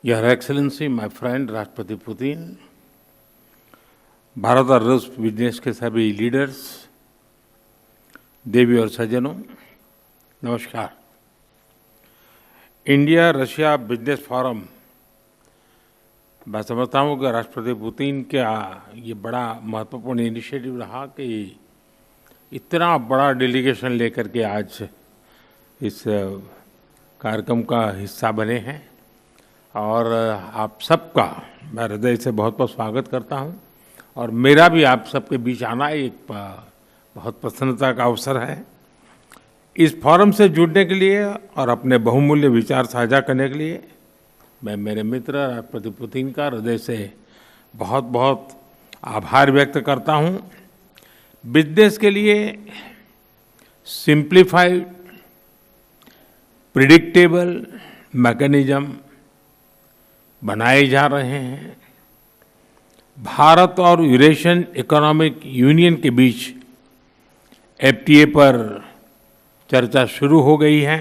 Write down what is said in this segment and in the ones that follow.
Your Excellency, my friend राष्ट्रपति Putin, Bharat और रूस बिजनेस के सभी लीडर्स, देवी और सज्जनों, नमस्कार। इंडिया रशिया बिजनेस फोरम, मैं समझता हूँ कि राष्ट्रपति पुतिन का ये बड़ा महत्वपूर्ण इनिशिएटिव रहा कि इतना बड़ा डेलीगेशन लेकर के आज इस कार्यक्रम का हिस्सा बने हैं और आप सबका मैं हृदय से बहुत बहुत स्वागत करता हूं। और मेरा भी आप सबके बीच आना एक बहुत प्रसन्नता का अवसर है। इस फोरम से जुड़ने के लिए और अपने बहुमूल्य विचार साझा करने के लिए मैं मेरे मित्र राष्ट्रपति पुतिन का हृदय से बहुत बहुत आभार व्यक्त करता हूं। बिजनेस के लिए सिंप्लीफाइड प्रिडिक्टेबल मैकेनिज्म बनाए जा रहे हैं। भारत और यूरेशियन इकोनॉमिक यूनियन के बीच एफटीए पर चर्चा शुरू हो गई है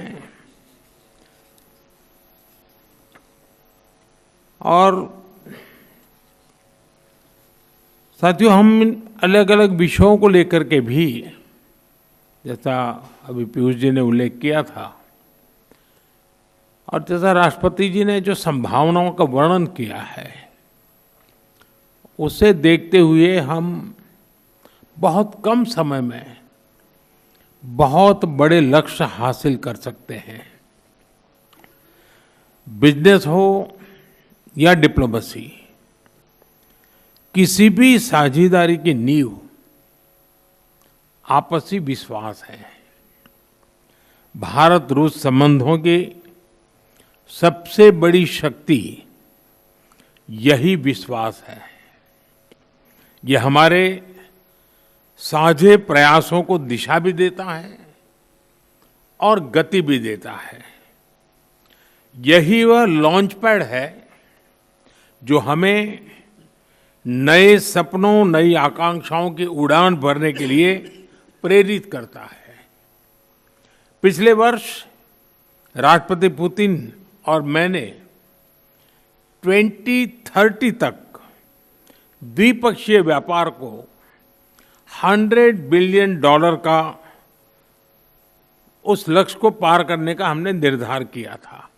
और साथियों, हम अलग अलग विषयों को लेकर के भी, जैसा अभी पीयूष जी ने उल्लेख किया था और जैसा राष्ट्रपति जी ने जो संभावनाओं का वर्णन किया है, उसे देखते हुए हम बहुत कम समय में बहुत बड़े लक्ष्य हासिल कर सकते हैं। बिजनेस हो या डिप्लोमेसी, किसी भी साझेदारी की नींव आपसी विश्वास है। भारत रूस संबंधों की सबसे बड़ी शक्ति यही विश्वास है। ये हमारे साझे प्रयासों को दिशा भी देता है और गति भी देता है। यही वह लॉन्च पैड है जो हमें नए सपनों, नई आकांक्षाओं की उड़ान भरने के लिए प्रेरित करता है। पिछले वर्ष राष्ट्रपति पुतिन और मैंने 2030 तक द्विपक्षीय व्यापार को $100 बिलियन का उस लक्ष्य को पार करने का हमने निर्धार किया था।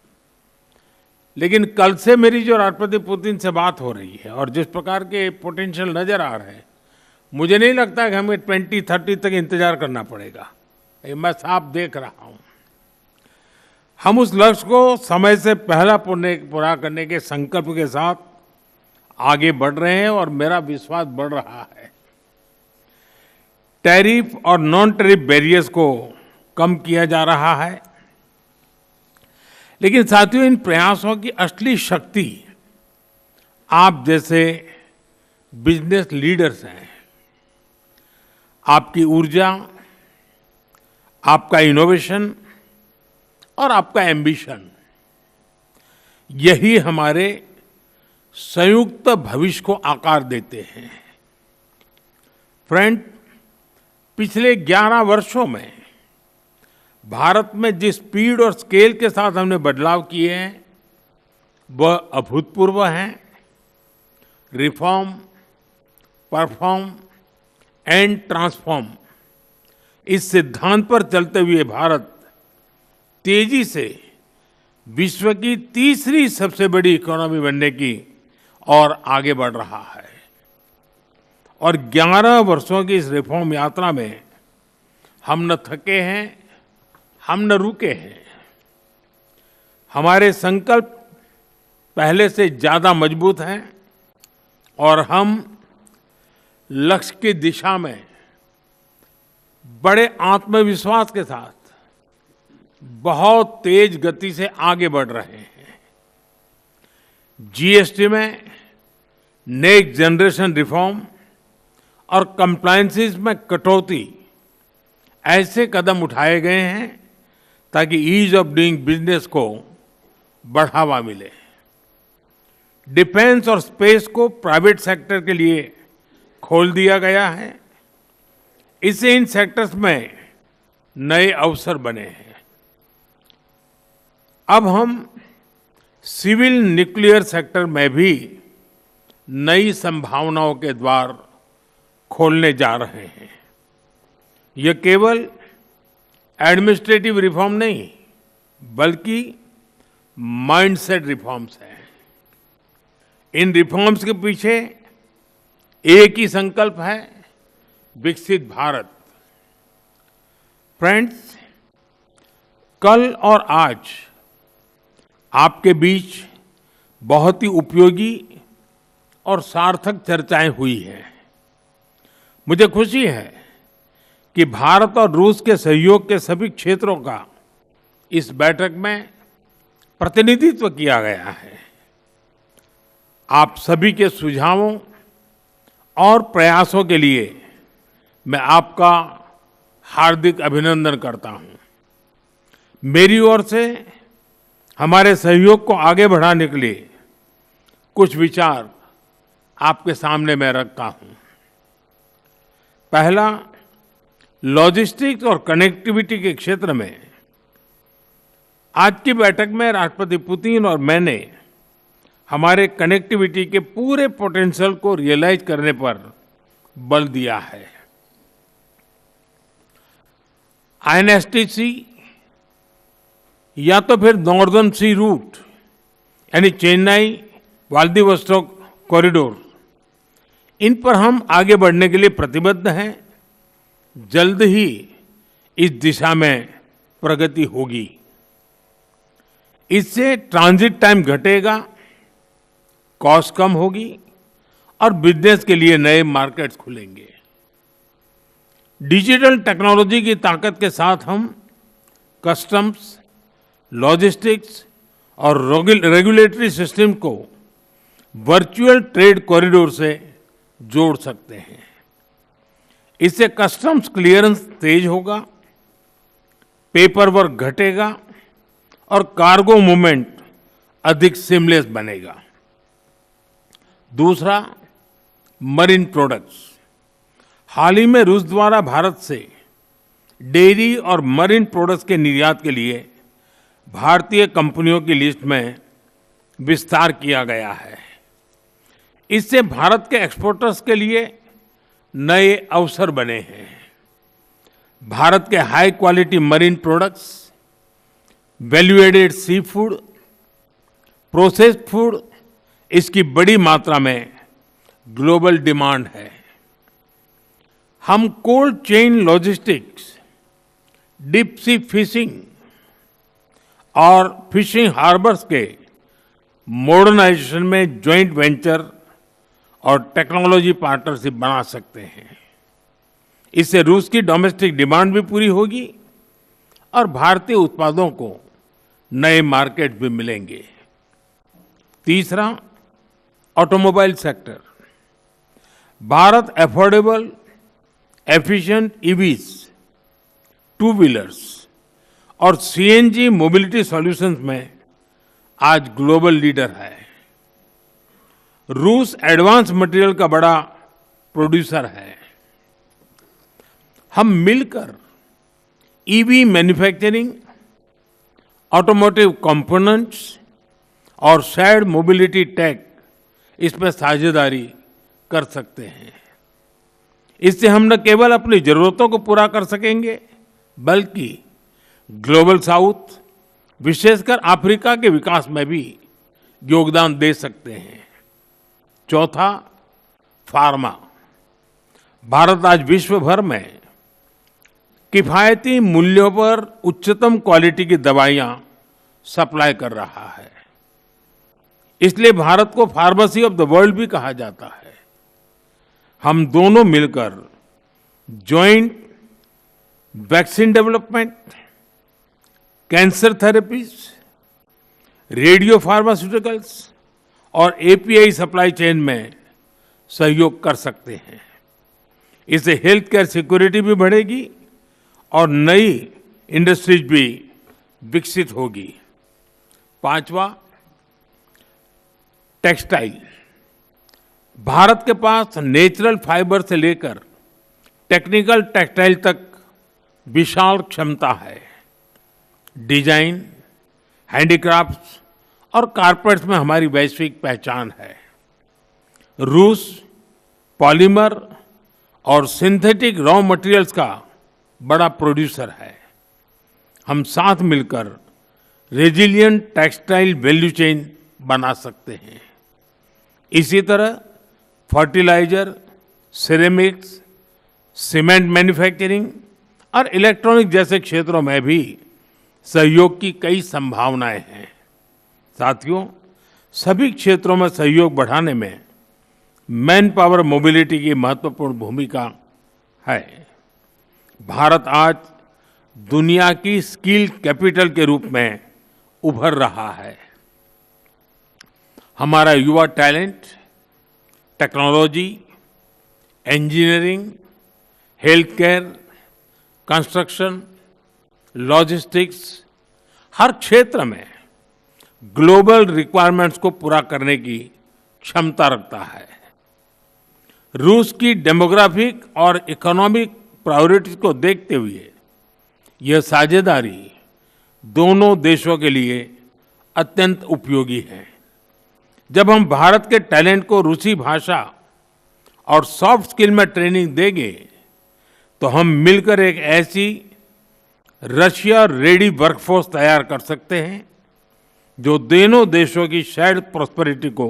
लेकिन कल से मेरी जो राष्ट्रपति पुतिन से बात हो रही है और जिस प्रकार के पोटेंशियल नजर आ रहे हैं, मुझे नहीं लगता कि हमें 2030 तक इंतजार करना पड़ेगा। ये मैं साफ देख रहा हूं। हम उस लक्ष्य को समय से पहला पूरा करने के संकल्प के साथ आगे बढ़ रहे हैं और मेरा विश्वास बढ़ रहा है। टैरिफ और नॉन टैरिफ बैरियर्स को कम किया जा रहा है, लेकिन साथियों, इन प्रयासों की असली शक्ति आप जैसे बिजनेस लीडर्स हैं। आपकी ऊर्जा, आपका इनोवेशन और आपका एम्बिशन, यही हमारे संयुक्त भविष्य को आकार देते हैं। फ्रेंड, पिछले 11 वर्षों में भारत में जिस स्पीड और स्केल के साथ हमने बदलाव किए हैं, वह अभूतपूर्व हैं। रिफॉर्म, परफॉर्म एंड ट्रांसफॉर्म, इस सिद्धांत पर चलते हुए भारत तेजी से विश्व की तीसरी सबसे बड़ी इकोनॉमी बनने की और आगे बढ़ रहा है। और 11 वर्षों की इस रिफॉर्म यात्रा में हम न थके हैं, हम न रुके हैं। हमारे संकल्प पहले से ज्यादा मजबूत हैं और हम लक्ष्य की दिशा में बड़े आत्मविश्वास के साथ बहुत तेज गति से आगे बढ़ रहे हैं। जीएसटी में नेक्स्ट जनरेशन रिफॉर्म और कंप्लायंसेस में कटौती, ऐसे कदम उठाए गए हैं ताकि ईज ऑफ डूइंग बिजनेस को बढ़ावा मिले। डिफेंस और स्पेस को प्राइवेट सेक्टर के लिए खोल दिया गया है। इससे इन सेक्टर्स में नए अवसर बने हैं। अब हम सिविल न्यूक्लियर सेक्टर में भी नई संभावनाओं के द्वार खोलने जा रहे हैं। ये केवल एडमिनिस्ट्रेटिव रिफॉर्म नहीं, बल्कि माइंडसेट रिफॉर्म्स हैं। इन रिफॉर्म्स के पीछे एक ही संकल्प है, विकसित भारत। फ्रेंड्स, कल और आज आपके बीच बहुत ही उपयोगी और सार्थक चर्चाएं हुई हैं। मुझे खुशी है कि भारत और रूस के सहयोग के सभी क्षेत्रों का इस बैठक में प्रतिनिधित्व किया गया है। आप सभी के सुझावों और प्रयासों के लिए मैं आपका हार्दिक अभिनंदन करता हूं। मेरी ओर से हमारे सहयोग को आगे बढ़ाने के लिए कुछ विचार आपके सामने मैं रखता हूं। पहला, लॉजिस्टिक्स और कनेक्टिविटी के क्षेत्र में आज की बैठक में राष्ट्रपति पुतिन और मैंने हमारे कनेक्टिविटी के पूरे पोटेंशियल को रियलाइज करने पर बल दिया है। आईएनएसटीसी या तो फिर नॉर्दर्न सी रूट यानी चेन्नई व्लादिवोस्टोक कॉरिडोर, इन पर हम आगे बढ़ने के लिए प्रतिबद्ध हैं। जल्द ही इस दिशा में प्रगति होगी। इससे ट्रांजिट टाइम घटेगा, कॉस्ट कम होगी और बिजनेस के लिए नए मार्केट्स खुलेंगे। डिजिटल टेक्नोलॉजी की ताकत के साथ हम कस्टम्स, लॉजिस्टिक्स और रेगुलेटरी सिस्टम को वर्चुअल ट्रेड कॉरिडोर से जोड़ सकते हैं। इससे कस्टम्स क्लियरेंस तेज होगा, पेपर वर्क घटेगा और कार्गो मूवमेंट अधिक सीमलेस बनेगा। दूसरा, मरीन प्रोडक्ट्स। हाल ही में रूस द्वारा भारत से डेयरी और मरीन प्रोडक्ट्स के निर्यात के लिए भारतीय कंपनियों की लिस्ट में विस्तार किया गया है। इससे भारत के एक्सपोर्टर्स के लिए नए अवसर बने हैं। भारत के high quality marine products, value added sea food, processed food, इसकी बड़ी मात्रा में ग्लोबल डिमांड है। हम cold chain logistics, deep sea fishing और फिशिंग हार्बर्स के मॉडर्नाइजेशन में ज्वाइंट वेंचर और टेक्नोलॉजी पार्टनरशिप बना सकते हैं। इससे रूस की डोमेस्टिक डिमांड भी पूरी होगी और भारतीय उत्पादों को नए मार्केट भी मिलेंगे। तीसरा, automobile sector. Bharat affordable, efficient EVs, two wheelers और सीएनजी मोबिलिटी सॉल्यूशंस में आज ग्लोबल लीडर है। रूस एडवांस मटेरियल का बड़ा प्रोड्यूसर है। हम मिलकर ईवी मैन्युफैक्चरिंग, ऑटोमोटिव कंपोनेंट्स और शेयर्ड मोबिलिटी टेक, इसमें साझेदारी कर सकते हैं। इससे हम न केवल अपनी जरूरतों को पूरा कर सकेंगे, बल्कि ग्लोबल साउथ, विशेषकर अफ्रीका के विकास में भी योगदान दे सकते हैं। चौथा, फार्मा। भारत आज विश्व भर में किफायती मूल्यों पर उच्चतम क्वालिटी की दवाइयां सप्लाई कर रहा है। इसलिए भारत को फार्मेसी ऑफ द वर्ल्ड भी कहा जाता है। हम दोनों मिलकर joint vaccine development, cancer therapies, radio pharmaceuticals और एपीआई सप्लाई चेन में सहयोग कर सकते हैं। इससे हेल्थ केयर सिक्योरिटी भी बढ़ेगी और नई इंडस्ट्रीज भी विकसित होगी। पांचवा, टेक्सटाइल। भारत के पास नेचुरल फाइबर से लेकर टेक्निकल टेक्सटाइल तक विशाल क्षमता है। डिजाइन, हैंडीक्राफ्ट्स और कारपेट्स में हमारी वैश्विक पहचान है। रूस पॉलीमर और सिंथेटिक रॉ मटेरियल्स का बड़ा प्रोड्यूसर है। हम साथ मिलकर रेजिलिएंट टेक्सटाइल वैल्यू चेन बना सकते हैं। इसी तरह फर्टिलाइजर, सिरेमिक्स, सीमेंट मैन्युफैक्चरिंग और इलेक्ट्रॉनिक जैसे क्षेत्रों में भी सहयोग की कई संभावनाएं हैं। साथियों, सभी क्षेत्रों में सहयोग बढ़ाने में मैन पावर मोबिलिटी की महत्वपूर्ण भूमिका है। भारत आज दुनिया की स्किल कैपिटल के रूप में उभर रहा है। हमारा युवा talent technology, engineering, health care, construction, logistics हर क्षेत्र में ग्लोबल रिक्वायरमेंट्स को पूरा करने की क्षमता रखता है। रूस की डेमोग्राफिक और इकोनॉमिक प्रायोरिटीज को देखते हुए यह साझेदारी दोनों देशों के लिए अत्यंत उपयोगी है। जब हम भारत के टैलेंट को रूसी भाषा और सॉफ्ट स्किल में ट्रेनिंग देंगे तो हम मिलकर एक ऐसी रशिया रेडी वर्कफोर्स तैयार कर सकते हैं जो दोनों देशों की शेयर्ड प्रॉस्पेरिटी को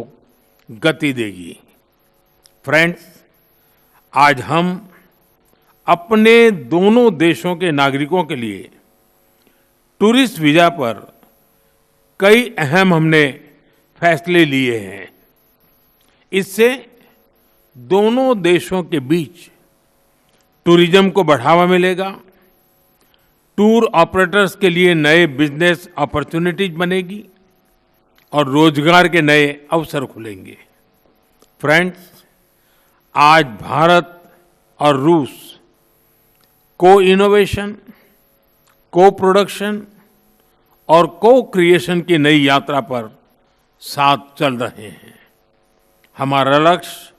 गति देगी। फ्रेंड्स, आज हम अपने दोनों देशों के नागरिकों के लिए टूरिस्ट वीजा पर कई अहम हमने फैसले लिए हैं। इससे दोनों देशों के बीच टूरिज्म को बढ़ावा मिलेगा, टूर ऑपरेटर्स के लिए नए बिजनेस अपॉर्चुनिटीज बनेगी और रोजगार के नए अवसर खुलेंगे। फ्रेंड्स, आज भारत और रूस को इनोवेशन, को प्रोडक्शन और को क्रिएशन की नई यात्रा पर साथ चल रहे हैं। हमारा लक्ष्य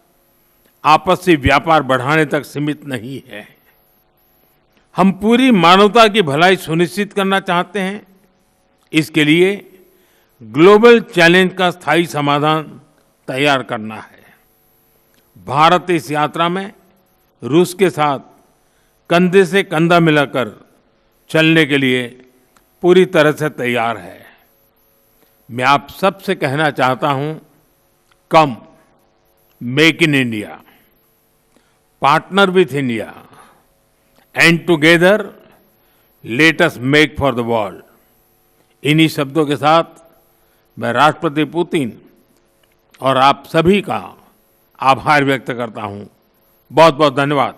आपसी व्यापार बढ़ाने तक सीमित नहीं है। हम पूरी मानवता की भलाई सुनिश्चित करना चाहते हैं। इसके लिए ग्लोबल चैलेंज का स्थायी समाधान तैयार करना है। भारत इस यात्रा में रूस के साथ कंधे से कंधा मिलाकर चलने के लिए पूरी तरह से तैयार है। मैं आप सबसे कहना चाहता हूं, कम make in India, partner with India and together let us make for the world. इन्हीं शब्दों के साथ मैं राष्ट्रपति पुतिन और आप सभी का आभार व्यक्त करता हूं। बहुत बहुत धन्यवाद।